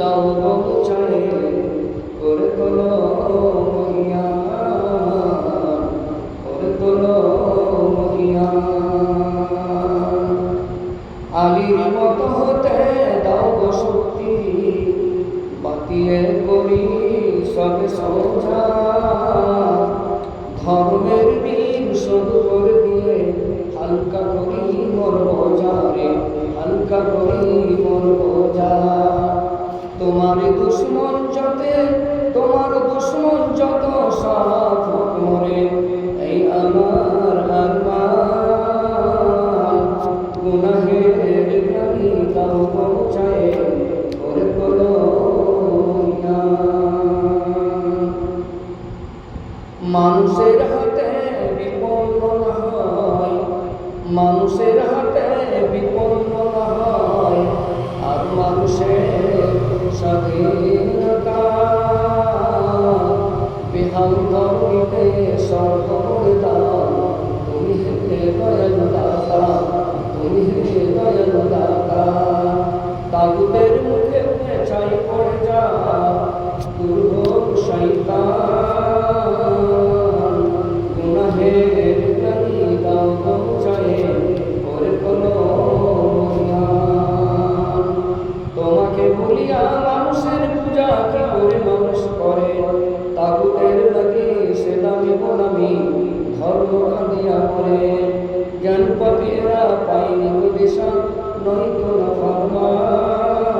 দাও পৌঁছায় করে তোলো মহিয়ান, করে তোলো মহিয়ান। আলীর মতো হতে দাও গো শক্তি, বাতিয়ে করি সবে সোজা। ধর্মের বীর শুধু করে দিয়ে হালকা করি মোর বোঝা রে, হালকা করি মোর বোঝা। তোমার দুশ্মন যতে, তোমার দুশ্মন যত সব মরে, এই আমার আরমান। গুনাহের গালি দাও পৌঁছায় করে তোলো মহিয়ান। মানুষের হাতে বিপন্ন না হয়, মানুষের হাতে বিপন্ন না হয়, আর মানুষের স্বাধীনতা। বিহাল ধরিতে সর্বর দাও, তুমি হে দয়াল দাতা, তুমি হে দয়াল দাতা। তাগুতের মুখে ছাই পড়ে যা দুর্ভোগ শয়তান। গুনাহের গালি দাও পৌঁছায় করে তোলো মহিয়ান। তোমাকে ভুলিয়া মানুষের পূজা কি করে মানুষ করে, তাগুতের লাগে সেলামি গোলামি ধর্ম কাঁদিয়া মরে। জ্ঞান পাপীরা পায়নি দিশা, নয়তো না ফরমান।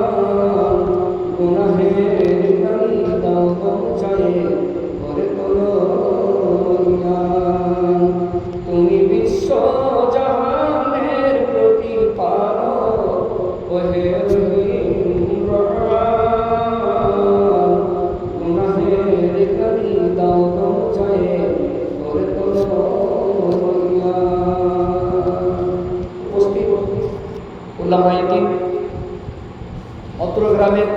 গুনাহের গালি দাও পৌঁছায় করে তোলো মহিয়ান। তুমি বিশ্ব জাহানের প্রতিপালক, ওহে রহিম রহমান। গুনাহের গালি দাও পৌঁছায় করে তোলো মহিয়ান। উপস্থিত উলামায়ে দ্বীন, অত্র গ্রামের